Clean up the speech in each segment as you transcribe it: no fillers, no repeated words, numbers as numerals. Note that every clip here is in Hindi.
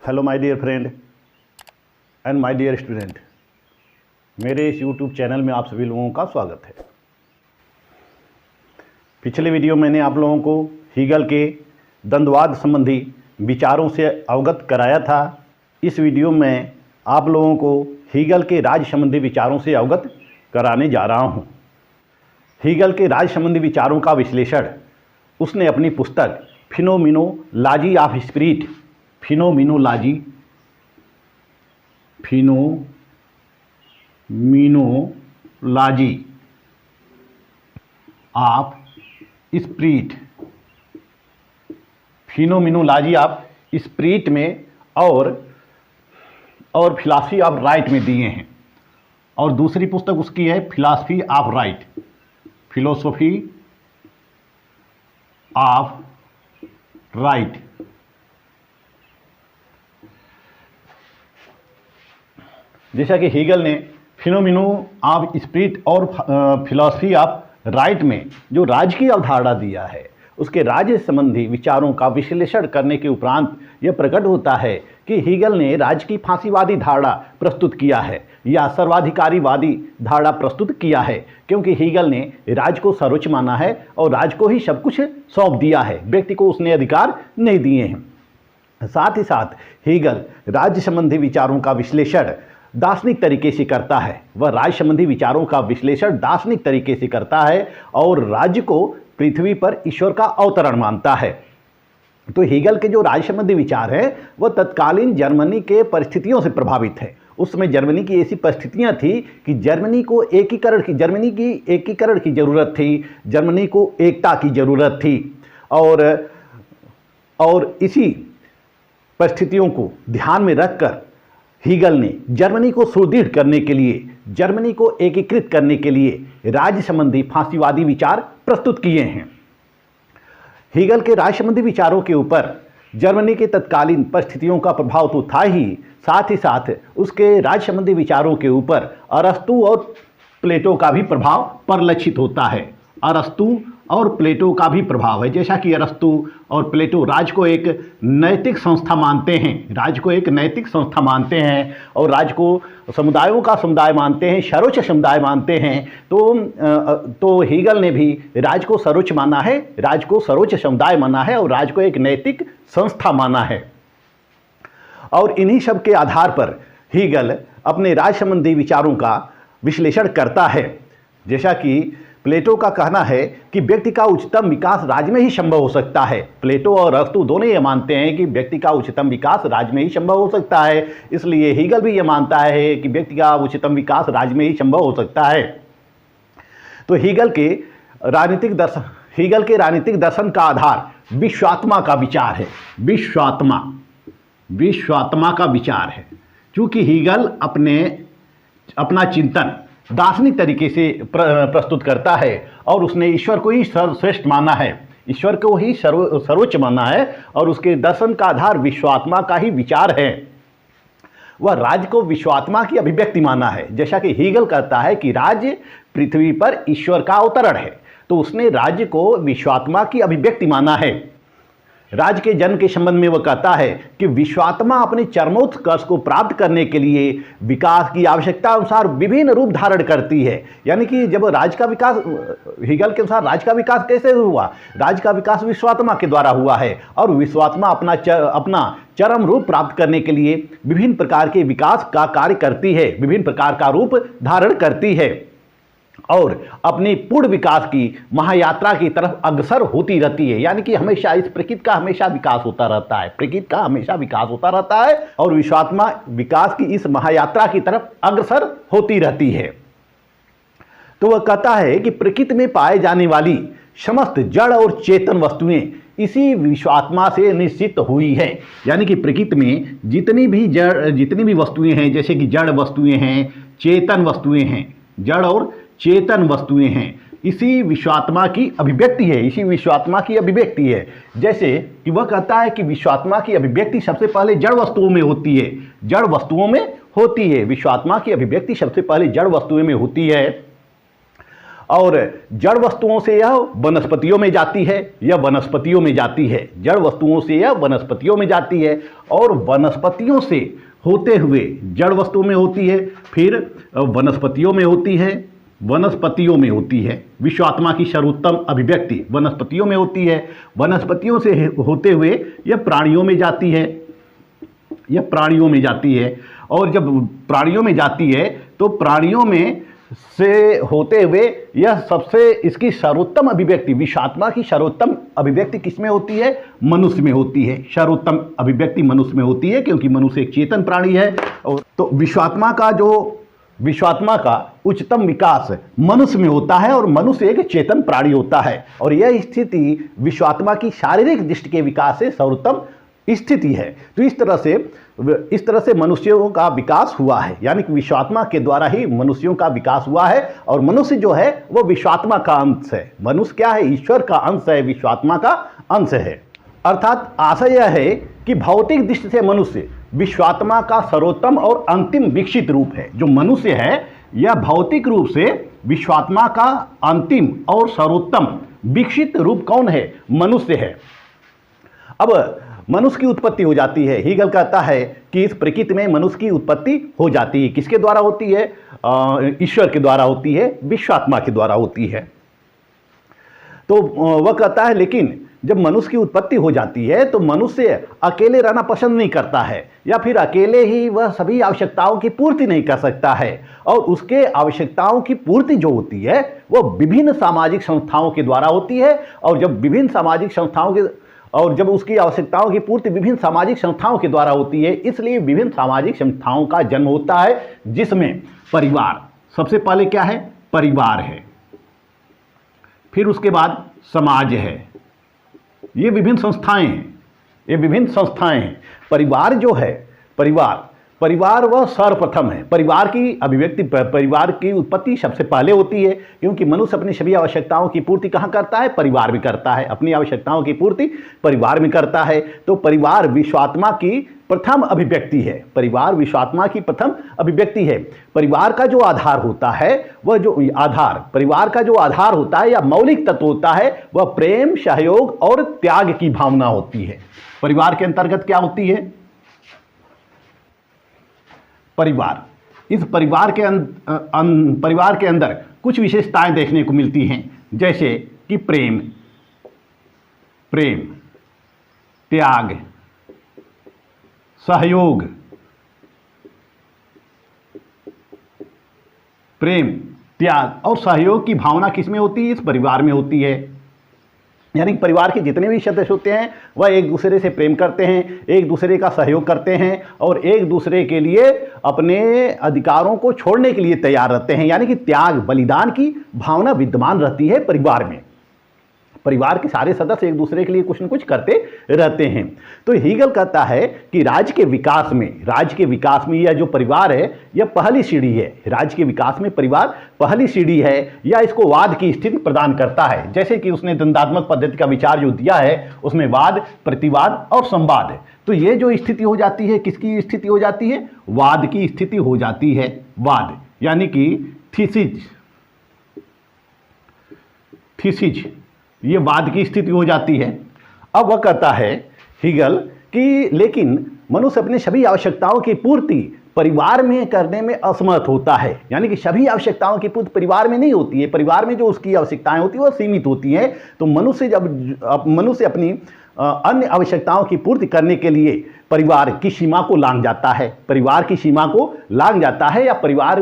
Hello my dear friend and my dear student, मेरे इस यूट्यूब चैनल में आप सभी लोगों का स्वागत है। पिछले वीडियो मैंने आप लोगों को हीगल के द्वंद्ववाद संबंधी विचारों से अवगत कराया था। इस वीडियो में आप लोगों को हीगल के राज संबंधी विचारों से अवगत कराने जा रहा हूँ। हीगल के राज संबंधी विचारों का विश्लेषण उसने अपनी पुस्तक phenomenology of spirit phenomenology of spirit phenomenology of spirit में और फिलॉसफी ऑफ राइट में दिए हैं। और दूसरी पुस्तक उसकी है philosophy of right philosophy of right. जैसा कि हीगल ने फिनोमिनो ऑफ स्पिरिट और फिलॉसफी ऑफ राइट में जो राज की अवधारणा दिया है, उसके राज्य संबंधी विचारों का विश्लेषण करने के उपरांत यह प्रकट होता है कि हीगल ने राज की फांसीवादी धारणा प्रस्तुत किया है या सर्वाधिकारीवादी धारणा प्रस्तुत किया है, क्योंकि हीगल ने राज को सर्वोच्च माना है और राज को ही सब कुछ सौंप दिया है, व्यक्ति को उसने अधिकार नहीं दिए हैं। साथ ही साथ हीगल राज्य संबंधी विचारों का विश्लेषण दार्शनिक तरीके से करता है। वह राज्य संबंधी विचारों का विश्लेषण दार्शनिक तरीके से करता है और राज्य को पृथ्वी पर ईश्वर का अवतरण मानता है। तो हीगल के जो राज्य संबंधी विचार हैं वह तत्कालीन जर्मनी के परिस्थितियों से प्रभावित है। उस समय जर्मनी की ऐसी परिस्थितियां थी कि जर्मनी की एकीकरण की जरूरत थी, जर्मनी को एकता की जरूरत थी। और इसी परिस्थितियों को ध्यान में रखकर हीगल ने जर्मनी को सुदृढ़ करने के लिए, जर्मनी को एकीकृत करने के लिए राज्य संबंधी फांसीवादी विचार प्रस्तुत किए हैं। हीगल के राज्य संबंधी विचारों के ऊपर जर्मनी के तत्कालीन परिस्थितियों का प्रभाव तो था ही, साथ ही साथ उसके राज्य संबंधी विचारों के ऊपर अरस्तु और प्लेटो का भी प्रभाव परिलक्षित होता है। अरस्तु और प्लेटो का भी प्रभाव है। जैसा कि अरस्तु और प्लेटो राज को एक नैतिक संस्था मानते हैं, और राज को समुदायों का समुदाय मानते हैं, सर्वोच्च समुदाय मानते हैं। तो हीगल ने भी राज को सर्वोच्च माना है, राज को सर्वोच्च समुदाय माना है और राज को एक नैतिक संस्था माना है। और इन्हीं सब के आधार पर हीगल अपने राज संबंधी विचारों का विश्लेषण करता है। जैसा कि प्लेटो का कहना है कि व्यक्ति का उच्चतम विकास राज्य में ही संभव हो सकता है। प्लेटो और अरस्तु दोनों ये मानते हैं कि व्यक्ति का उच्चतम विकास राज्य में ही संभव हो सकता है, इसलिए हीगल भी ये मानता है कि व्यक्ति का उच्चतम विकास राज्य में ही संभव हो सकता है। तो हीगल के राजनीतिक दर्शन का आधार विश्वात्मा का विचार है। विश्वात्मा का विचार है। चूंकि हीगल अपना चिंतन दार्शनिक तरीके से प्रस्तुत करता है और उसने ईश्वर को ही सर्वश्रेष्ठ माना है, ईश्वर को ही सर्वोच्च माना है और उसके दर्शन का आधार विश्वात्मा का ही विचार है। वह राज्य को विश्वात्मा की अभिव्यक्ति माना है। जैसा कि हीगल कहता है कि राज्य पृथ्वी पर ईश्वर का अवतरण है, तो उसने राज्य को विश्वात्मा की अभिव्यक्ति माना है। राज्य के जन्म के संबंध में वह कहता है कि विश्वात्मा अपने चरमोत्कर्ष को प्राप्त करने के लिए विकास की आवश्यकता अनुसार विभिन्न रूप धारण करती है। यानी कि जब राज्य का विकास, हीगल के अनुसार राज्य का विकास कैसे हुआ? राज्य का विकास विश्वात्मा के द्वारा हुआ है और विश्वात्मा अपना चरम रूप प्राप्त करने के लिए विभिन्न प्रकार के विकास का कार्य करती है, विभिन्न प्रकार का रूप धारण करती है और अपनी पूर्ण विकास की महायात्रा की तरफ अग्रसर होती रहती है। यानी कि हमेशा इस प्रकृति का हमेशा विकास होता रहता है और विश्वात्मा विकास की इस महायात्रा की तरफ अग्रसर होती रहती है। तो वह कहता है कि प्रकृति में पाए जाने वाली समस्त जड़ और चेतन वस्तुएं इसी विश्वात्मा से निश्चित हुई है। यानी कि प्रकृति में जितनी भी वस्तुएं हैं, जैसे कि जड़ वस्तुएं हैं, चेतन वस्तुएं हैं, जड़ और चेतन वस्तुएं हैं, इसी विश्वात्मा की अभिव्यक्ति है। जैसे कि वह कहता है कि विश्वात्मा की अभिव्यक्ति सबसे पहले जड़ वस्तुओं में होती है, विश्वात्मा की अभिव्यक्ति सबसे पहले जड़ वस्तुओं में होती है और जड़ वस्तुओं से यह वनस्पतियों में जाती है, यह वनस्पतियों में जाती है, जड़ वस्तुओं से यह वनस्पतियों में जाती है और वनस्पतियों से होते हुए जड़ वस्तुओं में होती है, फिर वनस्पतियों में होती है, वनस्पतियों में होती है। विश्वात्मा की सर्वोत्तम अभिव्यक्ति वनस्पतियों में होती है, वनस्पतियों से होते हुए यह प्राणियों में जाती है, यह प्राणियों में जाती है। और जब प्राणियों में जाती है तो प्राणियों में से होते हुए यह सबसे इसकी सर्वोत्तम अभिव्यक्ति, विश्वात्मा की सर्वोत्तम अभिव्यक्ति किस में होती है? मनुष्य में होती है। सर्वोत्तम अभिव्यक्ति मनुष्य में होती है क्योंकि मनुष्य एक चेतन प्राणी है। और तो विश्वात्मा का उच्चतम विकास मनुष्य में होता है और मनुष्य एक चेतन प्राणी होता है। और यह स्थिति विश्वात्मा की शारीरिक दृष्टि के विकास से सर्वोत्तम स्थिति है। तो इस तरह से मनुष्यों का विकास हुआ है, यानी कि विश्वात्मा के द्वारा ही मनुष्यों का विकास हुआ है। और मनुष्य जो है वो विश्वात्मा का अंश है। मनुष्य क्या है? ईश्वर का अंश है, विश्वात्मा का अंश है। अर्थात आशय यह है कि भौतिक दृष्टि से मनुष्य विश्वात्मा का सर्वोत्तम और अंतिम विकसित रूप है। जो मनुष्य है यह भौतिक रूप से विश्वात्मा का अंतिम और सर्वोत्तम विकसित रूप कौन है? मनुष्य है। अब मनुष्य की उत्पत्ति हो जाती है। हीगल कहता है कि इस प्रकृति में मनुष्य की उत्पत्ति हो जाती है। किसके द्वारा होती है? ईश्वर के द्वारा होती है, विश्वात्मा के द्वारा होती है। तो वह कहता है लेकिन जब मनुष्य की उत्पत्ति हो जाती है तो मनुष्य अकेले रहना पसंद नहीं करता है, या फिर अकेले ही वह सभी आवश्यकताओं की पूर्ति नहीं कर सकता है। और उसके आवश्यकताओं की पूर्ति जो होती है वह विभिन्न सामाजिक संस्थाओं के द्वारा होती है। और जब उसकी आवश्यकताओं की पूर्ति विभिन्न सामाजिक संस्थाओं के द्वारा होती है, इसलिए विभिन्न सामाजिक संस्थाओं का जन्म होता है, जिसमें परिवार सबसे पहले क्या है? परिवार है। फिर उसके बाद समाज है। ये विभिन्न संस्थाएं हैं। परिवार जो है, परिवार वह सर्वप्रथम है। परिवार की अभिव्यक्ति, परिवार की उत्पत्ति सबसे पहले होती है, क्योंकि मनुष्य अपनी सभी आवश्यकताओं की पूर्ति कहाँ करता है? परिवार में करता है। अपनी आवश्यकताओं की पूर्ति परिवार में करता है। तो परिवार विश्वात्मा की प्रथम अभिव्यक्ति है। परिवार विश्वात्मा की प्रथम अभिव्यक्ति है। परिवार का जो आधार होता है, परिवार का जो आधार होता है या मौलिक तत्व होता है, वह प्रेम, सहयोग और त्याग की भावना होती है। परिवार के अंतर्गत क्या होती है? परिवार। इस परिवार के अंदर कुछ विशेषताएं देखने को मिलती हैं, जैसे कि प्रेम, त्याग, सहयोग। प्रेम, त्याग और सहयोग की भावना किस में होती है? इस परिवार में होती है। यानी परिवार के जितने भी सदस्य होते हैं वह एक दूसरे से प्रेम करते हैं, एक दूसरे का सहयोग करते हैं और एक दूसरे के लिए अपने अधिकारों को छोड़ने के लिए तैयार रहते हैं। यानी कि त्याग, बलिदान की भावना विद्यमान रहती है परिवार में। परिवार के सारे सदस्य एक दूसरे के लिए कुछ न कुछ करते रहते हैं। तो हीगल कहता है कि राज्य के विकास में यह जो परिवार है यह पहली सीढ़ी है। राज्य के विकास में परिवार पहली सीढ़ी है, या इसको वाद की स्थिति प्रदान करता है। जैसे कि उसने द्वंद्वात्मक पद्धति का विचार जो दिया है उसमें वाद, प्रतिवाद और संवाद है। तो ये जो स्थिति हो जाती है, किसकी स्थिति हो जाती है? वाद की स्थिति हो जाती है। वाद यानी कि थीसिस, ये वाद की स्थिति हो जाती है। अब वह कहता है हीगल कि लेकिन मनुष्य अपनी सभी आवश्यकताओं की पूर्ति परिवार में करने में असमर्थ होता है। यानी कि सभी आवश्यकताओं की पूर्ति परिवार में नहीं होती है। परिवार में जो उसकी आवश्यकताएं होती है वो सीमित होती हैं। तो मनुष्य अपनी अन्य आवश्यकताओं की पूर्ति करने के लिए परिवार की सीमा को लांघ जाता है। या परिवार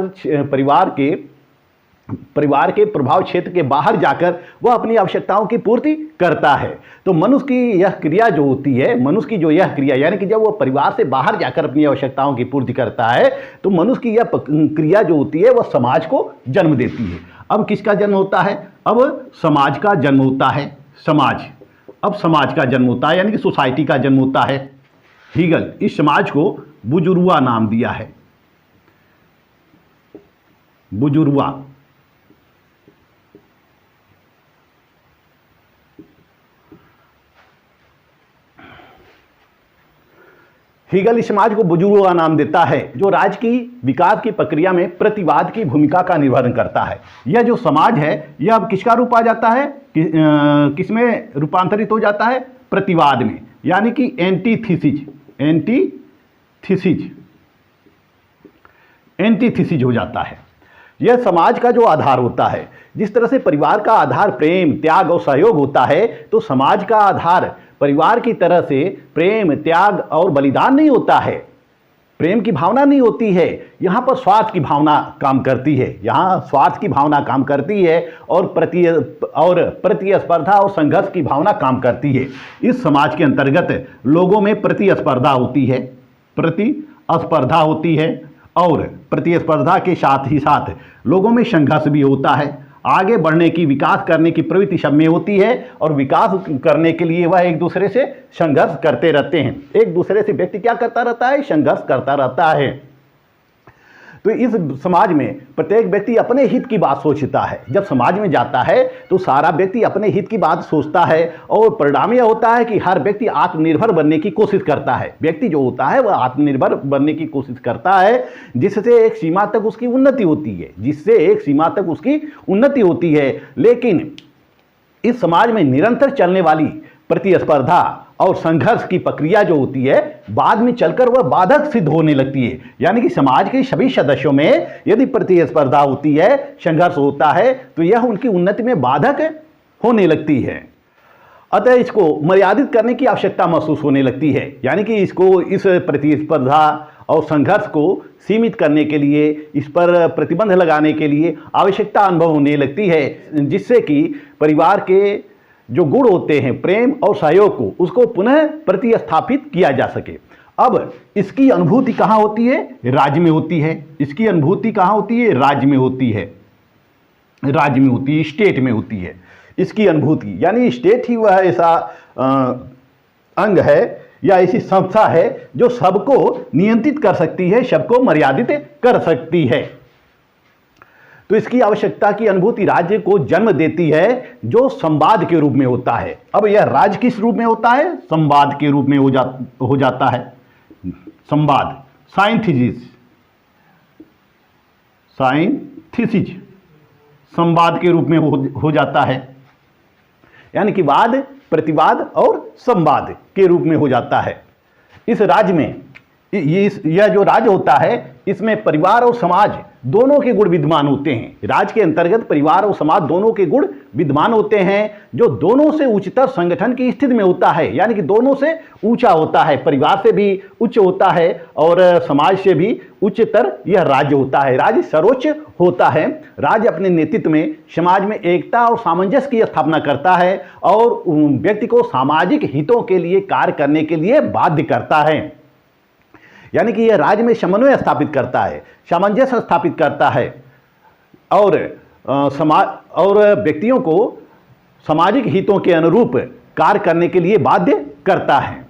के प्रभाव क्षेत्र के बाहर जाकर वह अपनी आवश्यकताओं की पूर्ति करता है। तो मनुष्य की यह क्रिया जो होती है, यानी कि जब वह परिवार से बाहर जाकर अपनी आवश्यकताओं की पूर्ति करता है तो मनुष्य की यह क्रिया जो होती है वह समाज को जन्म देती है। अब किसका जन्म होता है? अब समाज का जन्म होता है। समाज का जन्म होता है, यानी कि सोसाइटी का जन्म होता है। हीगल इस समाज को बुजुर्वा नाम दिया है। बुजुर्वा। हीगल इस समाज को बुजुर्गों का नाम देता है जो राज्य की विकास की प्रक्रिया में प्रतिवाद की भूमिका का निर्वहन करता है। यह जो समाज है यह अब किसका रूप आ जाता है, किसमें रूपांतरित हो जाता है, प्रतिवाद में, यानी कि एंटीथीसिस हो जाता है। यह समाज का जो आधार होता है, जिस तरह से परिवार का आधार प्रेम, त्याग और सहयोग होता है, तो समाज का आधार परिवार की तरह से प्रेम, त्याग और बलिदान नहीं होता है। प्रेम की भावना नहीं होती है, यहाँ पर स्वार्थ की भावना काम करती है, यहाँ स्वार्थ की भावना काम करती है और प्रतिस्पर्धा और संघर्ष की भावना काम करती है। इस समाज के अंतर्गत लोगों में प्रतिस्पर्धा होती है और प्रतिस्पर्धा के साथ ही साथ लोगों में संघर्ष भी होता है। आगे बढ़ने की, विकास करने की प्रवृत्ति सब में होती है और विकास करने के लिए वह एक दूसरे से संघर्ष करते रहते हैं। एक दूसरे से व्यक्ति क्या करता रहता है, संघर्ष करता रहता है। तो इस समाज में प्रत्येक व्यक्ति अपने हित की बात सोचता है। जब समाज में जाता है तो सारा व्यक्ति अपने हित की बात सोचता है और परिणाम यह होता है कि हर व्यक्ति आत्मनिर्भर बनने की कोशिश करता है। व्यक्ति जो होता है वह आत्मनिर्भर बनने की कोशिश करता है, जिससे एक सीमा तक उसकी उन्नति होती है। लेकिन इस समाज में निरंतर चलने वाली प्रतिस्पर्धा और संघर्ष की प्रक्रिया जो होती है, बाद में चलकर वह बाधक सिद्ध होने लगती है। यानी कि समाज के सभी सदस्यों में यदि प्रतिस्पर्धा होती है, संघर्ष होता है, तो यह उनकी उन्नति में बाधक होने लगती है। अतः इसको मर्यादित करने की आवश्यकता महसूस होने लगती है। यानी कि इसको, इस प्रतिस्पर्धा और संघर्ष को सीमित करने के लिए, इस पर प्रतिबंध लगाने के लिए आवश्यकता अनुभव होने लगती है, जिससे कि परिवार के जो गुण होते हैं, प्रेम और सहयोग को, उसको पुनः प्रतिस्थापित किया जा सके। अब इसकी अनुभूति कहाँ होती है, राज्य में होती है। इसकी अनुभूति कहाँ होती है, राज्य में होती है, स्टेट में होती है इसकी अनुभूति। यानी स्टेट ही वह ऐसा अंग है या ऐसी संस्था है जो सबको नियंत्रित कर सकती है, सबको मर्यादित कर सकती है। तो इसकी आवश्यकता की अनुभूति राज्य को जन्म देती है, जो संवाद के रूप में होता है। अब यह राज्य किस रूप में होता है, संवाद के रूप में हो जाता है। संवाद, साइंथिसिस संवाद के रूप में हो जाता है। यानी कि वाद, प्रतिवाद और संवाद के रूप में हो जाता है। इस राज्य में यह जो राज्य होता है, इसमें परिवार और समाज दोनों के गुण विद्यमान होते हैं। राज्य के अंतर्गत परिवार और समाज दोनों के गुण विद्यमान होते हैं, जो दोनों से उच्चतर संगठन की स्थिति में होता है। यानी कि दोनों से ऊंचा होता है, परिवार से भी उच्च होता है और समाज से भी उच्चतर यह राज्य होता है। राज्य सर्वोच्च होता है। राज्य अपने नेतृत्व में समाज में एकता और सामंजस्य की स्थापना करता है और व्यक्ति को सामाजिक हितों के लिए कार्य करने के लिए बाध्य करता है। यानी कि यह राज्य में समन्वय स्थापित करता है, सामंजस्य स्थापित करता है और समाज और व्यक्तियों को सामाजिक हितों के अनुरूप कार्य करने के लिए बाध्य करता है।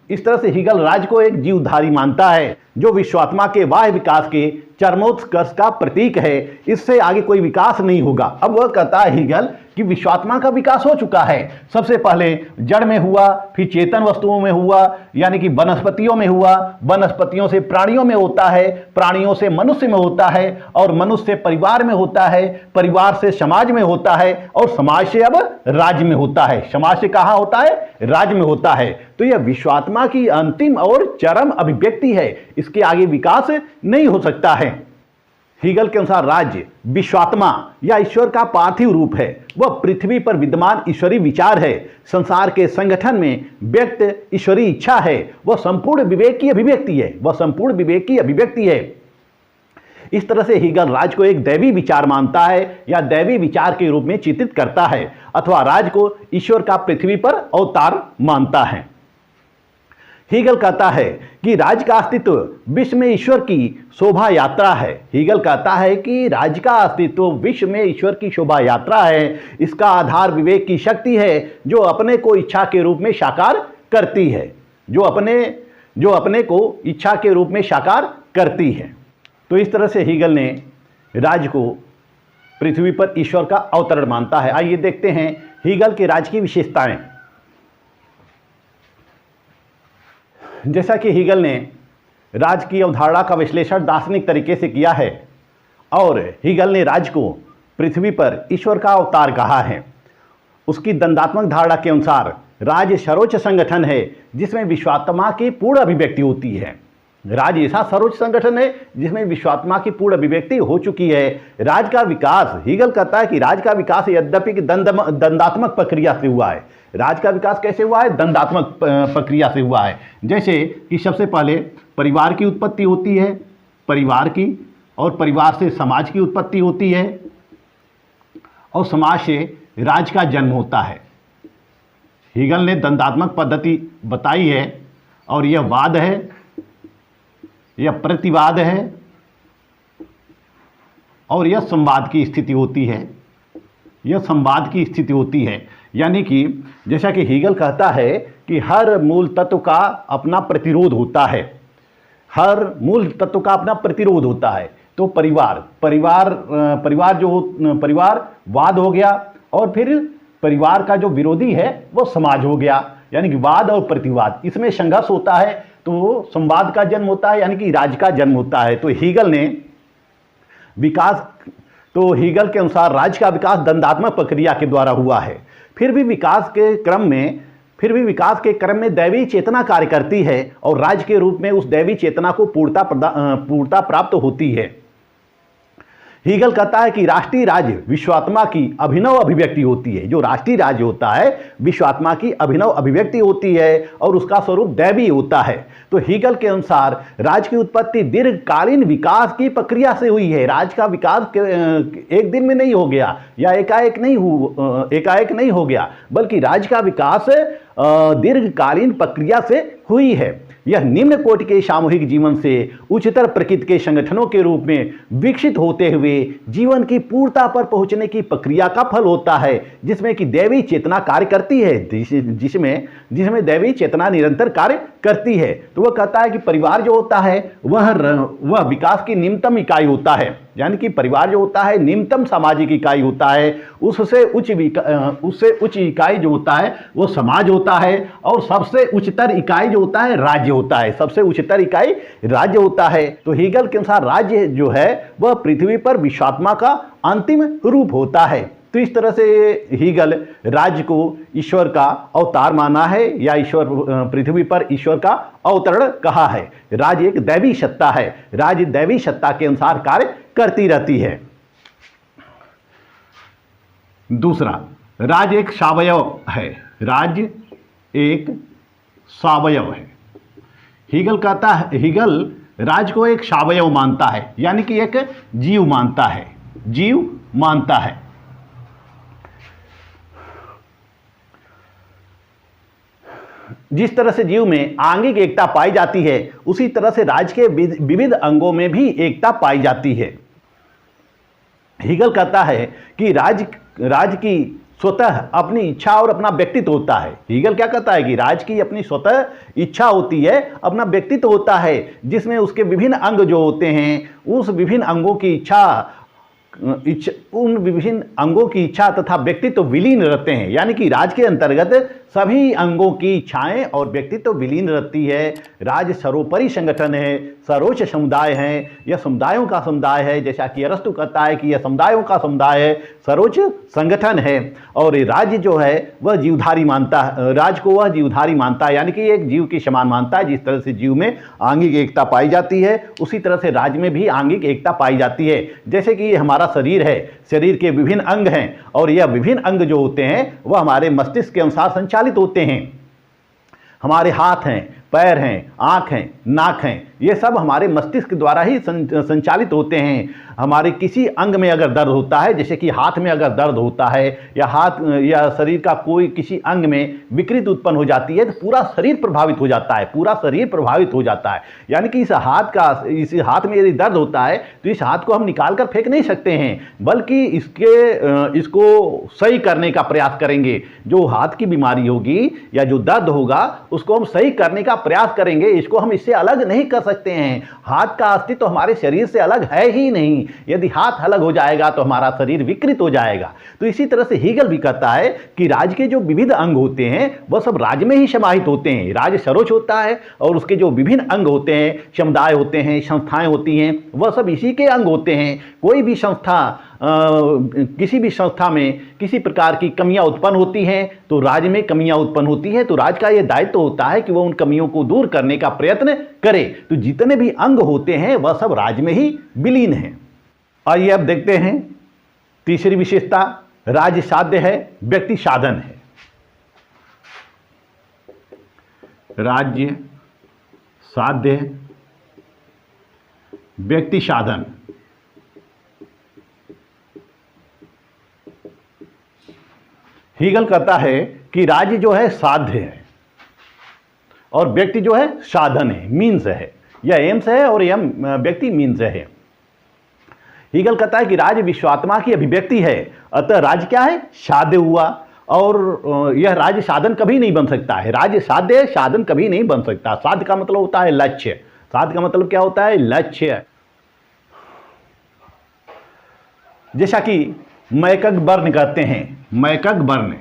इस तरह से हीगल राज्य को एक जीवधारी मानता है, जो विश्वात्मा के बाह्य विकास के चरमोत्कर्ष का प्रतीक है। इससे आगे कोई विकास नहीं होगा। अब वह कहता है हीगल कि विश्वात्मा का विकास हो चुका है। सबसे पहले जड़ में हुआ, फिर चेतन वस्तुओं में हुआ, यानी कि वनस्पतियों में हुआ, वनस्पतियों से प्राणियों में होता है, प्राणियों से मनुष्य में होता है और मनुष्य से परिवार में होता है, परिवार से समाज में होता है और समाज से अब राज्य में होता है। समाज से कहाँ होता है, राज्य में होता है। तो यह विश्वात्मा की अंतिम और चरम अभिव्यक्ति है। इसके आगे विकास नहीं हो सकता है। हीगल के अनुसार राज्य विश्वात्मा या ईश्वर का पार्थिव रूप है। वह पृथ्वी पर विद्यमान ईश्वरीय विचार है। संसार के संगठन में व्यक्त ईश्वरीय इच्छा है। वह संपूर्ण विवेक की अभिव्यक्ति है। इस तरह से हीगल राज्य को एक दैवी विचार मानता है या दैवी विचार के रूप में चित्रित करता है, अथवा राज्य को ईश्वर का पृथ्वी पर अवतार मानता है। हीगल कहता है कि राज्य का अस्तित्व विश्व में ईश्वर की शोभा यात्रा है। हीगल कहता है कि राज्य का अस्तित्व विश्व में ईश्वर की शोभा यात्रा है। इसका आधार विवेक की शक्ति है, जो अपने को इच्छा के रूप में साकार करती है, जो अपने को इच्छा के रूप में साकार करती है। तो इस तरह से हीगल ने राज्य को पृथ्वी पर ईश्वर का अवतरण मानता है। आइए देखते हैं हीगल के राज्य की विशेषताएं। जैसा कि हीगल ने राज की अवधारणा का विश्लेषण दार्शनिक तरीके से किया है और हीगल ने राज को पृथ्वी पर ईश्वर का अवतार कहा है। उसकी दंडात्मक धारणा के अनुसार राज सर्वोच्च संगठन है जिसमें विश्वात्मा की पूर्ण अभिव्यक्ति होती है। राज ऐसा सर्वोच्च संगठन है जिसमें विश्वात्मा की पूर्ण अभिव्यक्ति हो चुकी है। राज का विकास, हीगल कहता है कि राज का विकास यद्यपि दंडात्मक प्रक्रिया से हुआ है। राज का विकास कैसे हुआ है? दंडात्मक प्रक्रिया से हुआ है। जैसे कि सबसे पहले परिवार की उत्पत्ति होती है, परिवार की, और परिवार से समाज की उत्पत्ति होती है और समाज से राज का जन्म होता है। हीगल ने दंडात्मक पद्धति बताई है और यह वाद है, यह प्रतिवाद है और यह संवाद की स्थिति होती है। यह संवाद की स्थिति होती है, यानी कि जैसा कि हीगल कहता है कि हर मूल तत्व का अपना प्रतिरोध होता है। हर मूल तत्व का अपना प्रतिरोध होता है। तो परिवारवाद हो गया और फिर परिवार का जो विरोधी है वो समाज हो गया, यानी कि वाद और प्रतिवाद, इसमें संघर्ष होता है तो संवाद का जन्म होता है, यानी कि राज का जन्म होता है। तो हीगल के अनुसार राज का विकास दंडात्मक प्रक्रिया के द्वारा हुआ है। फिर भी विकास के क्रम में दैवी चेतना कार्य करती है और राज के रूप में उस दैवी चेतना को पूर्णता प्राप्त होती है। हीगल कहता है कि राष्ट्रीय राज्य विश्वात्मा की अभिनव अभिव्यक्ति होती है। जो राष्ट्रीय राज्य होता है विश्वात्मा की अभिनव अभिव्यक्ति होती है और उसका स्वरूप दैवी होता है। तो हीगल के अनुसार राज की उत्पत्ति दीर्घकालीन विकास की प्रक्रिया से हुई है। राज का विकास एक दिन में नहीं हो गया या एकाएक नहीं हो गया, बल्कि राज का विकास दीर्घकालीन प्रक्रिया से हुई है। यह निम्न कोटि के सामूहिक जीवन से उच्चतर प्रकृति के संगठनों के रूप में विकसित होते हुए जीवन की पूर्णता पर पहुंचने की प्रक्रिया का फल होता है, जिसमें कि दैवी चेतना कार्य करती है, जिसमें दैवी चेतना निरंतर कार्य करती है। तो वह कहता है कि परिवार जो होता है वह विकास की निम्नतम इकाई होता है, यानी कि परिवार जो होता है निम्नतम सामाजिक इकाई होता है। उससे उच्च इकाई जो होता है वो समाज होता है और सबसे उच्चतर इकाई जो होता है राज्य होता है। सबसे उच्चतर इकाई राज्य होता है। तो हीगल के अनुसार राज्य जो है वह पृथ्वी पर विश्वात्मा का अंतिम रूप होता है। तो इस तरह से हीगल राज्य को ईश्वर का अवतार माना है या पृथ्वी पर ईश्वर का अवतरण कहा है। राज्य एक दैवी सत्ता है। राज्य दैवी सत्ता के अनुसार कार्य करती रहती है। दूसरा, राज्य एक सावयव है। राज्य एक सावयव है। हीगल राज्य को एक सावयव मानता है, यानी कि एक जीव मानता है। जिस तरह से जीव में आंगिक एकता पाई जाती है उसी तरह से राज्य के विविध अंगों में भी एकता पाई जाती है। हीगल कहता है कि राज्य की स्वतः अपनी इच्छा और अपना व्यक्तित्व होता है। हीगल क्या कहता है कि राज्य की अपनी स्वतः इच्छा होती है, अपना व्यक्तित्व होता है, जिसमें उसके विभिन्न अंग जो होते हैं उस विभिन्न अंगों की इच्छा तथा व्यक्तित्व विलीन रहते हैं, यानी कि राज्य के अंतर्गत सभी अंगों की इच्छाएं और व्यक्तित्व विलीन रहती है। राज्य सर्वोपरि संगठन है, सर्वोच्च समुदाय है, यह समुदायों का समुदाय है। जैसा कि अरस्तु कहता है कि यह समुदायों का समुदाय है, सर्वोच्च संगठन है। और राज्य जो है वह जीवधारी मानता है, राज्य को वह जीवधारी मानता है, यानी कि एक जीव के समान मानता है। जिस तरह से जीव में आंगिक एकता पाई जाती है उसी तरह से राज्य में भी आंगिक एकता पाई जाती है। जैसे कि ये हमारा शरीर है, शरीर के विभिन्न अंग हैं और यह विभिन्न अंग जो होते हैं वह हमारे मस्तिष्क के अनुसार संचालित होते हैं। हमारे हाथ हैं, पैर हैं, आँख हैं, नाक हैं, ये सब हमारे मस्तिष्क द्वारा ही संचालित होते हैं। हमारे किसी अंग में अगर दर्द होता है, जैसे कि हाथ में अगर दर्द होता है या शरीर का कोई किसी अंग में विकृति उत्पन्न हो जाती है तो पूरा शरीर प्रभावित हो जाता है। यानी कि इस हाथ में यदि दर्द होता है तो इस हाथ को हम निकाल कर फेंक नहीं सकते हैं, बल्कि इसको सही करने का प्रयास करेंगे। जो हाथ की बीमारी होगी या जो दर्द होगा उसको हम सही करने का प्रयास करेंगे, इसको हम इससे अलग नहीं कर सकते हैं। हाथ का अस्तित्व तो हमारे शरीर से अलग है ही नहीं। यदि हाथ अलग हो जाएगा तो हमारा शरीर विकृत हो जाएगा। तो इसी तरह से हीगल भी कहता है कि राज के जो विविध अंग होते हैं वह सब राज में ही समाहित होते हैं। राज सरोच होता है और उसके जो विभिन्न अंग होते हैं, समुदाय होते हैं, संस्थाएं होती हैं, वह सब इसी के अंग होते हैं। कोई भी संस्था किसी भी संस्था में किसी प्रकार की कमियां उत्पन्न होती हैं तो राज में कमियां उत्पन्न होती हैं, तो राज का यह दायित्व होता है कि वह उन कमियों को दूर करने का प्रयत्न करे। तो जितने भी अंग होते हैं वह सब राज में ही विलीन हैं। आइए अब देखते हैं तीसरी विशेषता, राज्य साध्य है, व्यक्ति साधन है। राज्य साध्य, व्यक्ति साधन। हीगल कहता है कि राज्य जो है साध्य है और व्यक्ति जो है साधन है, मीन्स है। यह एम्स है और यह व्यक्ति मीन्स है। हीगल कहता है कि राज्य विश्वात्मा की अभिव्यक्ति है, अतः राज्य क्या है? साध्य हुआ। और यह राज्य साधन कभी नहीं बन सकता है। राज्य साध्य, साधन कभी नहीं बन सकता। साध्य का मतलब होता है लक्ष्य। साध्य का मतलब क्या होता है? लक्ष्य। जैसा कि मैकग बर्न कहते हैं, मैकग बर्न,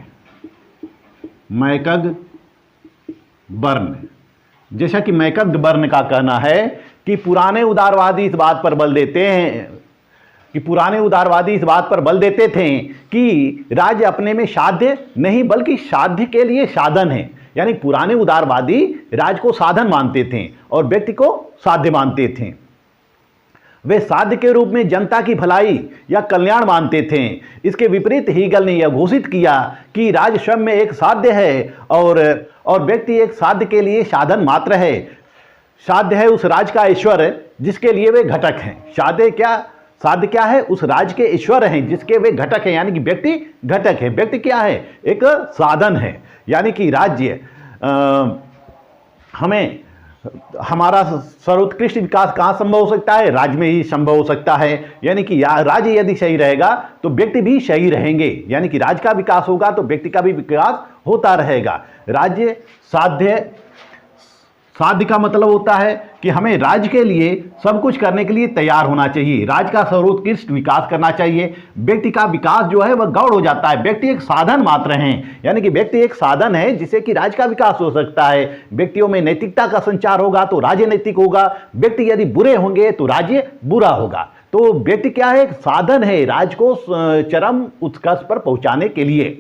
मैकग बर्न, जैसा कि मैकग बर्न का कहना है कि पुराने उदारवादी इस बात पर बल देते हैं कि पुराने उदारवादी इस बात पर बल देते थे कि राज्य अपने में साध्य नहीं बल्कि साध्य के लिए साधन है। यानी पुराने उदारवादी राज्य को साधन मानते थे और व्यक्ति को साध्य मानते थे। वे साध्य के रूप में जनता की भलाई या कल्याण मानते थे। इसके विपरीत हीगल ने यह घोषित किया कि राज्य स्वयं में एक साध्य है और व्यक्ति एक साध्य के लिए साधन मात्र है। साध्य है उस राज्य का ईश्वर जिसके लिए वे घटक हैं। साध्य क्या है? उस राज्य के ईश्वर हैं जिसके वे घटक हैं, यानी कि व्यक्ति घटक है। व्यक्ति क्या है? एक साधन है। यानी कि राज्य हमें हमारा सर्वोत्कृष्ट विकास कहाँ संभव हो सकता है? राज्य में ही संभव हो सकता है। यानी कि राज्य यदि सही रहेगा तो व्यक्ति भी सही रहेंगे। यानी कि राज्य का विकास होगा तो व्यक्ति का भी विकास होता रहेगा। राज्य साध्य, साध्य का मतलब होता है कि हमें राज्य के लिए सब कुछ करने के लिए तैयार होना चाहिए। राज्य का सर्वोत्कृष्ट विकास करना चाहिए। व्यक्ति का विकास जो है वह गौड़ हो जाता है। व्यक्ति एक साधन मात्र हैं। यानी कि व्यक्ति एक साधन है जिससे कि राज्य का विकास हो सकता है। व्यक्तियों में नैतिकता का संचार होगा तो राज्य नैतिक होगा। व्यक्ति यदि बुरे होंगे तो राज्य बुरा होगा। तो व्यक्ति क्या है? एक साधन है राज्य को चरम उत्कर्ष पर पहुंचाने के लिए।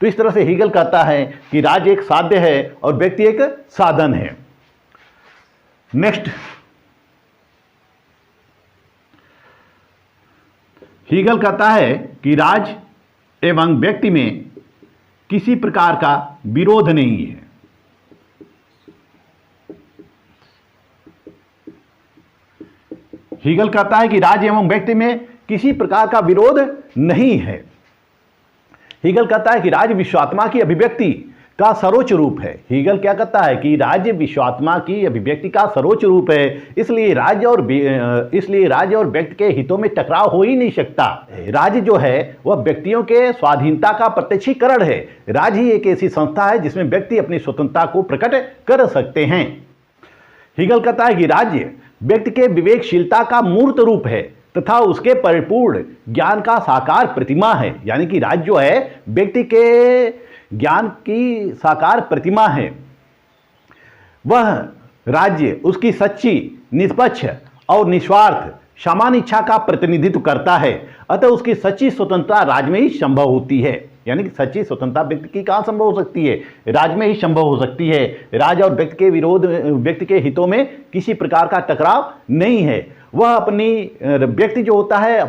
तो इस तरह से हीगल कहता है कि राज्य एक साध्य है और व्यक्ति एक साधन है। नेक्स्ट, हीगल कहता है कि राज्य एवं व्यक्ति में किसी प्रकार का विरोध नहीं है। हीगल कहता है कि राज्य एवं व्यक्ति में किसी प्रकार का विरोध नहीं है। हीगल कहता है कि राज्य विश्वात्मा की अभिव्यक्ति का सर्वोच्च रूप है। हीगल क्या कहता है कि राज्य विश्वात्मा की अभिव्यक्ति का सर्वोच्च रूप है, इसलिए राज्य और व्यक्ति के हितों में टकराव हो ही नहीं सकता। राज्य जो है वह व्यक्तियों के स्वाधीनता का प्रत्यक्षीकरण है। राज्य ही एक ऐसी संस्था है जिसमें व्यक्ति अपनी स्वतंत्रता को प्रकट कर सकते हैं। हीगल कहता है कि राज्य व्यक्ति के विवेकशीलता का मूर्त रूप है तथा उसके परिपूर्ण ज्ञान का साकार प्रतिमा है। यानी कि राज्य जो है व्यक्ति के ज्ञान की साकार प्रतिमा है। वह राज्य उसकी सच्ची, निष्पक्ष और निस्वार्थ समान इच्छा का प्रतिनिधित्व करता है। अतः उसकी सच्ची स्वतंत्रता राज्य में ही संभव होती है। यानी कि सच्ची स्वतंत्रता व्यक्ति की कहाँ संभव हो सकती है? राज्य में ही संभव हो सकती है। राज्य और व्यक्ति के विरोध, व्यक्ति के हितों में किसी प्रकार का टकराव नहीं है। वह व्यक्ति जो होता है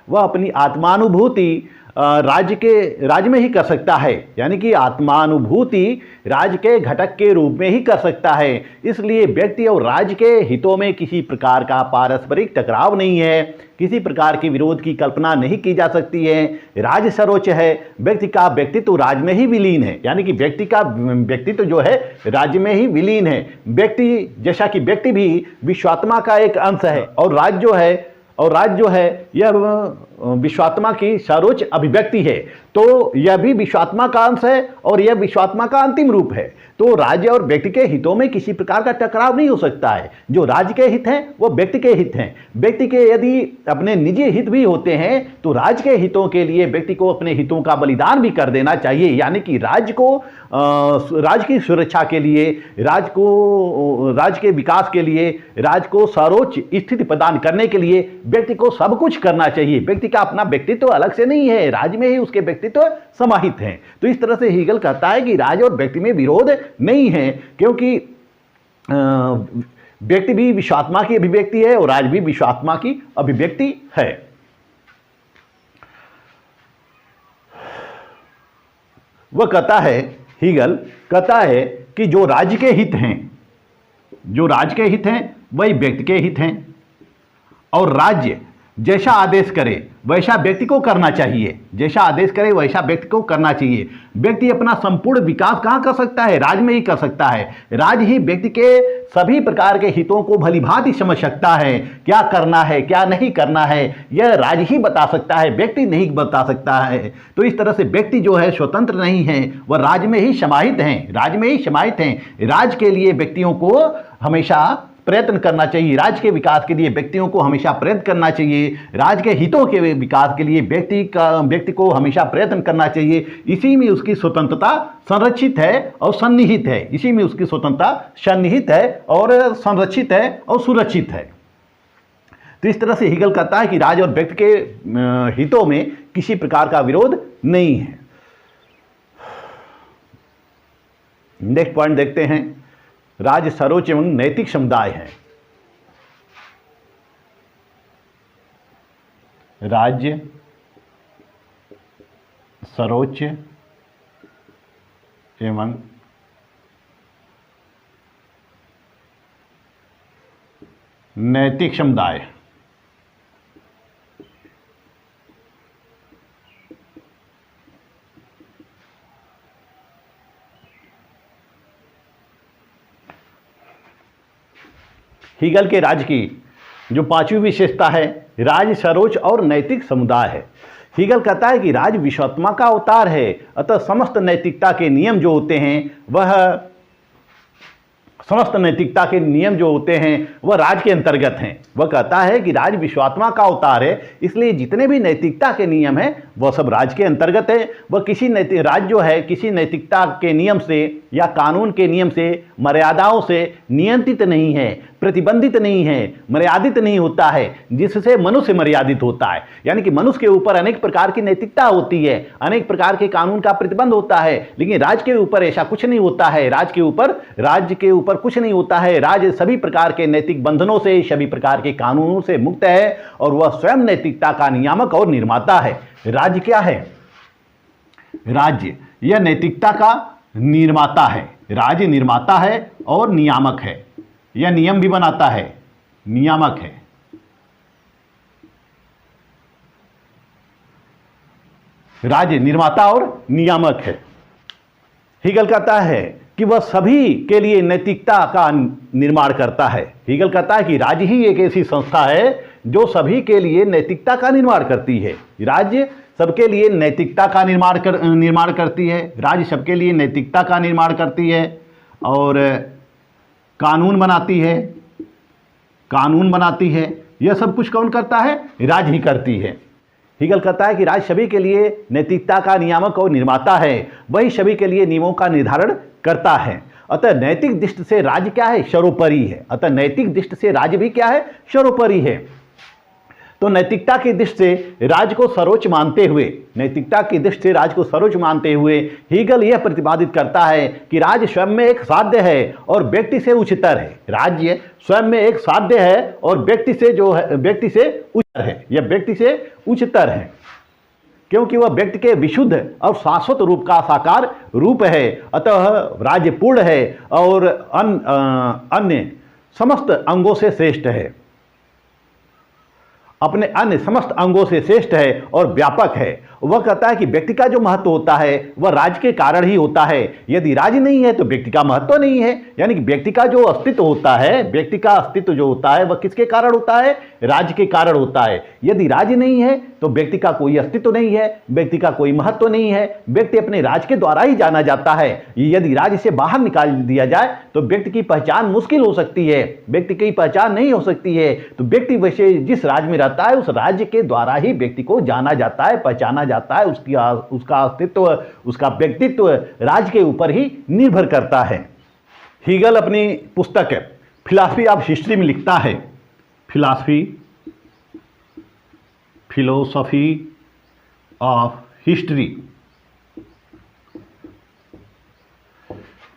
वह अपनी आत्मानुभूति राज्य में ही कर सकता है। यानी कि आत्मानुभूति राज्य के घटक के रूप में ही कर सकता है। इसलिए व्यक्ति और राज्य के हितों में किसी प्रकार का पारस्परिक टकराव नहीं है। किसी प्रकार के विरोध की कल्पना नहीं की जा सकती है। राज्य सर्वोच्च है, व्यक्ति का व्यक्तित्व राज्य में ही विलीन है। यानी कि व्यक्ति का व्यक्तित्व जो है राज्य में ही विलीन है। व्यक्ति, जैसा कि व्यक्ति भी विश्वात्मा का एक अंश है और राज्य जो है यह विश्वात्मा की सर्वोच्च अभिव्यक्ति है, तो यह भी विश्वात्मा का अंश है और यह विश्वात्मा का अंतिम रूप है। तो राज्य और व्यक्ति के हितों में किसी प्रकार का टकराव नहीं हो सकता है। जो राज्य के हित हैं वो व्यक्ति के हित हैं। व्यक्ति के यदि अपने निजी हित भी होते हैं तो राज्य के हितों के लिए व्यक्ति को अपने हितों का बलिदान भी कर देना चाहिए। यानी कि राज्य की सुरक्षा के लिए, राज्य के विकास के लिए, राज्य को सर्वोच्च स्थिति प्रदान करने के लिए व्यक्ति को सब कुछ करना चाहिए। व्यक्ति का अपना व्यक्तित्व अलग से नहीं है, राज्य में ही उसके व्यक्तित्व समाहित हैं। तो इस तरह से हीगल कहता है कि राज्य और व्यक्ति में विरोध नहीं है, क्योंकि व्यक्ति भी विश्वात्मा की अभिव्यक्ति है और राज्य भी विश्वात्मा की अभिव्यक्ति है। वह कहता है, हीगल कहता है कि जो राज्य के हित हैं वही व्यक्ति के हित हैं, और राज्य जैसा आदेश करे वैसा व्यक्ति को करना चाहिए। जैसा आदेश करे वैसा व्यक्ति को करना चाहिए। व्यक्ति अपना संपूर्ण विकास कहाँ कर सकता है? राज्य में ही कर सकता है। राज्य ही व्यक्ति के सभी प्रकार के हितों को भलीभांति समझ सकता है। क्या करना है, क्या नहीं करना है, यह राज्य ही बता सकता है, व्यक्ति नहीं बता सकता है। तो इस तरह से व्यक्ति जो है स्वतंत्र नहीं है, वह राज्य में ही समाहित हैं, राज्य में ही समाहित हैं। राज्य के लिए व्यक्तियों को हमेशा प्रयत्न करना चाहिए। राज्य के विकास के लिए व्यक्तियों को हमेशा प्रयत्न करना चाहिए। राज्य के हितों के विकास के लिए व्यक्ति को हमेशा प्रयत्न करना चाहिए। इसी में उसकी स्वतंत्रता संरक्षित है और सन्निहित है। इसी में उसकी स्वतंत्रता सन्निहित है और संरक्षित है और सुरक्षित है। तो इस तरह से हीगल कहता है कि राज्य और व्यक्ति के हितों में किसी प्रकार का विरोध नहीं है। नेक्स्ट पॉइंट देखते हैं। राज्य सर्वोच्च एवं नैतिक समुदाय है। राज्य सर्वोच्च एवं नैतिक समुदाय। हीगल के राज्य की जो पांचवी विशेषता है, राज्य सर्वोच्च और नैतिक समुदाय है। हीगल कहता है कि राज्य विश्वात्मा का अवतार है, अतः समस्त नैतिकता के नियम जो होते हैं वह राज्य के अंतर्गत हैं। वह कहता है कि राज्य विश्वात्मा का अवतार है, इसलिए जितने भी नैतिकता के नियम हैं वह सब राज्य के अंतर्गत है। वह राज्य जो है किसी नैतिकता के नियम से या कानून के नियम से, मर्यादाओं से नियंत्रित नहीं है, प्रतिबंधित नहीं है, मर्यादित नहीं होता है, जिससे मनुष्य मर्यादित होता है। यानी कि मनुष्य के ऊपर अनेक प्रकार की नैतिकता होती है, अनेक प्रकार के कानून का प्रतिबंध होता है, लेकिन राज्य के ऊपर ऐसा कुछ नहीं होता है। राज्य के ऊपर कुछ नहीं होता है। राज्य सभी प्रकार के नैतिक बंधनों से, सभी प्रकार के कानूनों से मुक्त है और वह स्वयं नैतिकता का नियामक और निर्माता है। राज्य क्या है? राज्य यह नैतिकता का निर्माता है। राज्य निर्माता है और नियामक है। यह नियम भी बनाता है, नियामक है। राज्य निर्माता और नियामक है। हीगल कहता है कि वह सभी के लिए नैतिकता का निर्माण करता है। हीगल कहता है कि राज्य ही एक ऐसी संस्था है जो सभी के लिए नैतिकता का निर्माण करती है। राज्य सबके लिए नैतिकता का निर्माण करती है। राज्य सबके लिए नैतिकता का निर्माण करती है और कानून बनाती है। यह सब कुछ कौन करता है? राज्य ही करती है। हीगल कहता है कि राज्य सभी के लिए नैतिकता का नियामक और निर्माता है, वही सभी के लिए नियमों का निर्धारण करता है। अतः नैतिक दृष्टि से राज्य क्या है? सर्वोपरि है। अतः नैतिक दृष्टि से राज्य भी क्या है? सर्वोपरि है। तो नैतिकता की दृष्टि से राज्य को सर्वोच्च मानते हुए हीगल यह प्रतिपादित करता है कि राज्य स्वयं में एक साध्य है और व्यक्ति से उच्चतर है। राज्य स्वयं में एक साध्य है और व्यक्ति से उच्चतर है, क्योंकि वह व्यक्ति के विशुद्ध और शाश्वत रूप का साकार रूप है। अतः राज्य पूर्ण है और अन्य समस्त अंगों से श्रेष्ठ है, अपने अन्य समस्त अंगों से श्रेष्ठ है और व्यापक है वह कहता है कि व्यक्ति का जो महत्व होता है वह राज्य के कारण ही होता है। यदि राज्य नहीं है तो व्यक्ति का महत्व नहीं है। यानी कि व्यक्ति का जो अस्तित्व होता है, व्यक्ति का अस्तित्व जो होता है वह किसके कारण होता है? राज्य के कारण होता है। यदि राज्य नहीं है तो व्यक्ति का कोई अस्तित्व नहीं है, व्यक्ति का कोई महत्व नहीं है। व्यक्ति अपने राज्य के द्वारा ही जाना जाता है। यदि राज्य से बाहर निकाल दिया जाए तो व्यक्ति की पहचान मुश्किल हो सकती है, व्यक्ति की पहचान नहीं हो सकती है। तो व्यक्ति वैसे जिस राज्य में रहता है उस राज्य के द्वारा ही व्यक्ति को जाना जाता है, पहचाना जाता है। उसका अस्तित्व, उसका व्यक्तित्व राज्य के ऊपर ही निर्भर करता है। हीगल अपनी पुस्तक फिलॉसफी ऑफ हिस्ट्री में लिखता है, philosophy of history,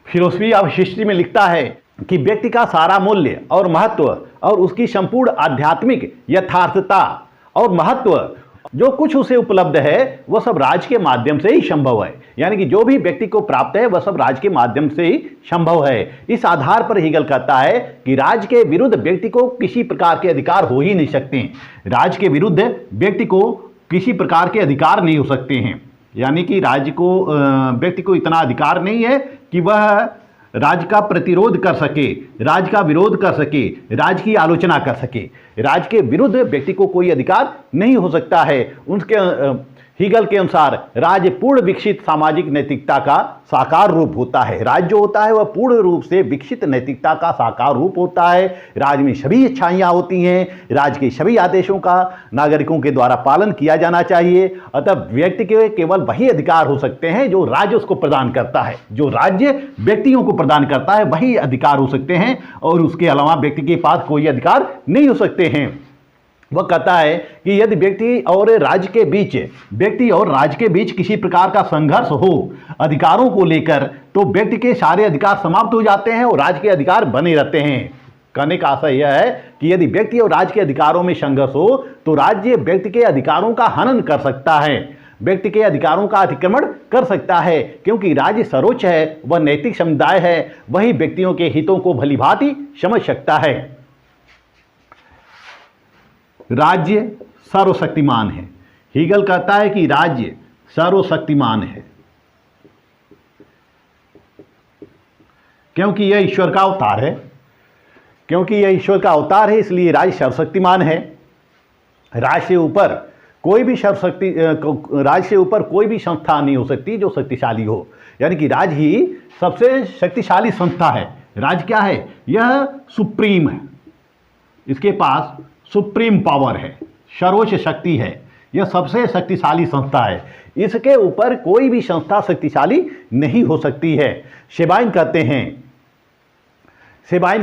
philosophy of history में लिखता है कि व्यक्ति का सारा मूल्य और महत्व और उसकी संपूर्ण आध्यात्मिक यथार्थता और महत्व जो कुछ उसे उपलब्ध है वह सब राज्य के माध्यम से ही संभव है। यानी कि जो भी व्यक्ति को प्राप्त है वह सब राज्य के माध्यम से ही संभव है। इस आधार पर हीगल कहता है कि राज्य के विरुद्ध व्यक्ति को किसी प्रकार के अधिकार हो ही नहीं सकते। राज्य के विरुद्ध व्यक्ति को किसी प्रकार के अधिकार नहीं हो सकते हैं। यानी कि राज्य को, व्यक्ति को इतना अधिकार नहीं है कि वह राज्य का प्रतिरोध कर सके, राज्य का विरोध कर सके, राज्य की आलोचना कर सके। राज्य के विरुद्ध व्यक्ति को कोई अधिकार नहीं हो सकता है। उनके हीगल के अनुसार राज्य पूर्ण विकसित सामाजिक नैतिकता का साकार रूप होता है। राज्य जो होता है वह पूर्ण रूप से विकसित नैतिकता का साकार रूप होता है। राज्य में सभी इच्छाएं होती हैं, राज्य के सभी आदेशों का नागरिकों के द्वारा पालन किया जाना चाहिए। अतः व्यक्ति के केवल वही अधिकार हो सकते हैं जो राज्य उसको प्रदान करता है। जो राज्य व्यक्तियों को प्रदान करता है वही अधिकार हो सकते हैं और उसके अलावा व्यक्ति के पास कोई अधिकार नहीं हो सकते हैं। वह कहता है कि यदि व्यक्ति और राज्य के बीच किसी प्रकार का संघर्ष हो अधिकारों को लेकर तो व्यक्ति के सारे अधिकार समाप्त हो जाते हैं और राज्य के अधिकार बने रहते हैं। कहने का आशय यह है कि यदि व्यक्ति और राज्य के अधिकारों में संघर्ष हो तो राज्य व्यक्ति के अधिकारों का हनन कर सकता है, व्यक्ति के अधिकारों का अतिक्रमण कर सकता है। क्योंकि राज्य सर्वोच्च है, वह नैतिक समुदाय है, वही व्यक्तियों के हितों को भलीभांति समझ सकता है। राज्य सर्वशक्तिमान है। हीगल कहता है कि राज्य सर्वशक्तिमान है क्योंकि यह ईश्वर का अवतार है। क्योंकि यह ईश्वर का अवतार है इसलिए राज्य सर्वशक्तिमान है। राज्य से ऊपर कोई भी संस्था नहीं हो सकती जो शक्तिशाली हो। यानी कि राज्य ही सबसे शक्तिशाली संस्था है। राज्य क्या है? यह सुप्रीम है, इसके पास सुप्रीम पावर है, सर्वोच्च शक्ति है, यह सबसे शक्तिशाली संस्था है। इसके ऊपर कोई भी संस्था शक्तिशाली नहीं हो सकती है। शेबाइन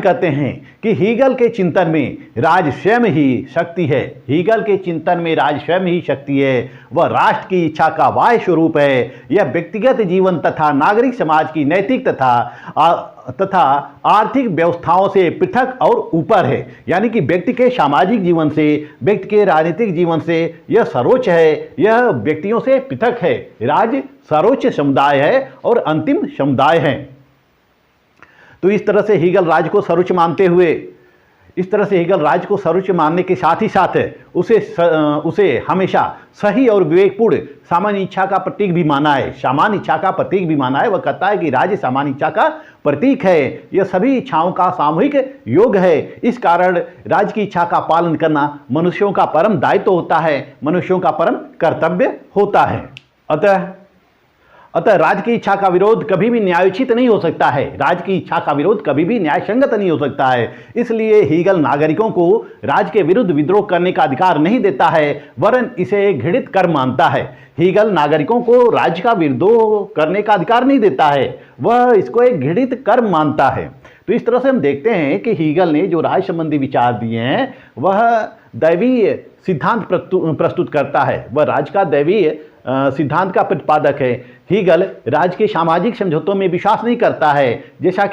कहते हैं कि हीगल के चिंतन में राज स्वयं ही शक्ति है। हीगल के चिंतन में राज स्वयं ही शक्ति है। वह राष्ट्र की इच्छा का बाह्य स्वरूप है। यह व्यक्तिगत जीवन तथा नागरिक समाज की नैतिक तथा आर्थिक व्यवस्थाओं से पृथक और ऊपर है। यानी कि व्यक्ति के सामाजिक जीवन से, व्यक्ति के राजनीतिक जीवन से यह सर्वोच्च है, यह व्यक्तियों से पृथक है। राज्य सर्वोच्च समुदाय है और अंतिम समुदाय है। तो इस तरह से हीगल राज्य को सर्वोच्च मानने के साथ ही साथ उसे हमेशा सही और विवेकपूर्ण सामान्य इच्छा का प्रतीक भी माना है। सामान्य इच्छा का प्रतीक भी माना है। वह कहता है कि राज्य सामान्य इच्छा का प्रतीक है। यह सभी इच्छाओं का सामूहिक योग है। इस कारण राज्य की इच्छा का पालन करना मनुष्यों का परम दायित्व होता है, मनुष्यों का परम कर्तव्य होता है। अतः राज्य की इच्छा का विरोध कभी भी न्यायोचित नहीं हो सकता है। राज्य की इच्छा का विरोध कभी भी न्याय संगत नहीं हो सकता है। इसलिए हीगल नागरिकों को राज्य के विरुद्ध विद्रोह करने का अधिकार नहीं देता है, वरन इसे घृणित कर्म मानता है। हीगल नागरिकों को राज्य का विद्रोह करने का अधिकार नहीं देता है, वह इसको एक घृणित कर्म मानता है। तो इस तरह से हम देखते हैं कि हीगल ने जो राज्य संबंधी विचार दिए हैं वह दैवीय सिद्धांत प्रस्तुत करता है। वह राज्य का दैवीय सिद्धांत का प्रतिपादक है। हीगल राज्य के सामाजिक समझौतों में विश्वास नहीं करता है। जैसा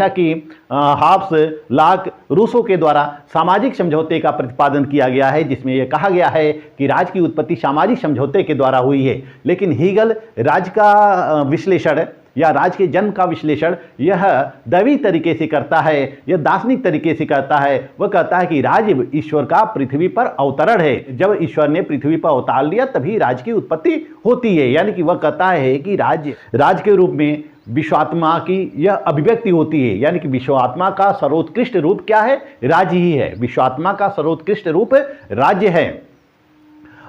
कि हाब्स, लॉक, रूसो के द्वारा सामाजिक समझौते का प्रतिपादन किया गया है, जिसमें यह कहा गया है कि राज्य की उत्पत्ति सामाजिक समझौते के द्वारा हुई है। लेकिन हीगल राज्य का विश्लेषण या राज के जन्म का विश्लेषण यह दैवी तरीके से करता है, यह दार्शनिक तरीके से करता है। वह कहता है कि राज ईश्वर का पृथ्वी पर अवतरण है। जब ईश्वर ने पृथ्वी पर अवतार लिया तभी राज की उत्पत्ति होती है। यानी कि वह कहता है कि राज के रूप में विश्वात्मा की यह अभिव्यक्ति होती है। यानी कि विश्वात्मा का सर्वोत्कृष्ट रूप क्या है? राज्य ही है। विश्वात्मा का सर्वोत्कृष्ट रूप राज्य है।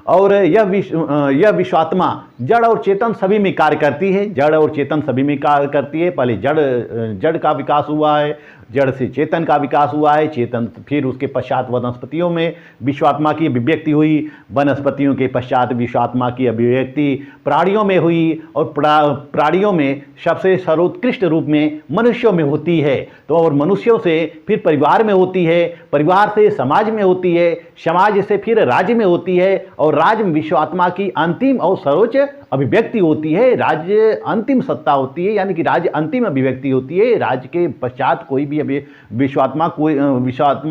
और यह विश्वात्मा जड़ और चेतन सभी में कार्य करती है। जड़ और चेतन सभी में कार्य करती है। पहले जड़ का विकास हुआ है, जड़ से चेतन का विकास हुआ है, चेतन फिर उसके पश्चात वनस्पतियों में विश्वात्मा की अभिव्यक्ति हुई, वनस्पतियों के पश्चात विश्वात्मा की अभिव्यक्ति प्राणियों में हुई, और प्राणियों में सबसे सर्वोत्कृष्ट रूप में मनुष्यों में होती है। तो और मनुष्यों से फिर परिवार में होती है, परिवार से समाज में होती है, समाज से फिर राज्य में होती है, और राज्य में विश्वात्मा की अंतिम और सर्वोच्च अभिव्यक्ति होती है। राज्य अंतिम सत्ता होती है, यानी कि राज्य अंतिम अभिव्यक्ति होती है। राज्य के पश्चात कोई भी विश्वात्मा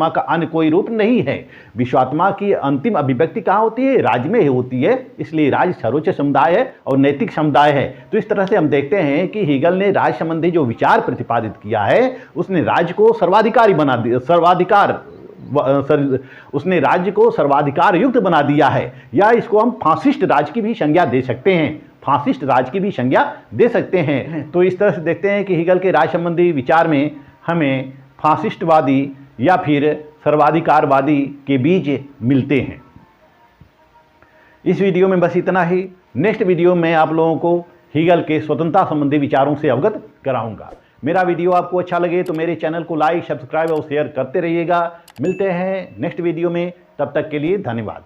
का अन्य कोई रूप नहीं है। विश्वात्मा की अंतिम अभिव्यक्ति कहाँ होती है? राज्य में होती है। इसलिए राज्य सर्वोच्च समुदाय है और नैतिक समुदाय है। तो इस तरह से हम देखते हैं कि हीगल ने राज्य संबंधी जो विचार प्रतिपादित किया है, उसने राज्य को सर्वाधिकारी बना दिया, उसने राज्य को सर्वाधिकार युक्त बना दिया है। या इसको हम फासिस्ट राज्य की भी संज्ञा दे सकते हैं, फासिस्ट राज्य की भी संज्ञा दे सकते हैं। तो इस तरह से देखते हैं कि हीगल के राज्य संबंधी विचार में हमें फासिस्टवादी या फिर सर्वाधिकारवादी के बीच मिलते हैं। इस वीडियो में बस इतना ही। नेक्स्ट वीडियो में आप लोगों को हीगल के स्वतंत्रता संबंधी विचारों से अवगत कराऊंगा। मेरा वीडियो आपको अच्छा लगे तो मेरे चैनल को लाइक, सब्सक्राइब और शेयर करते रहिएगा। मिलते हैं नेक्स्ट वीडियो में, तब तक के लिए धन्यवाद।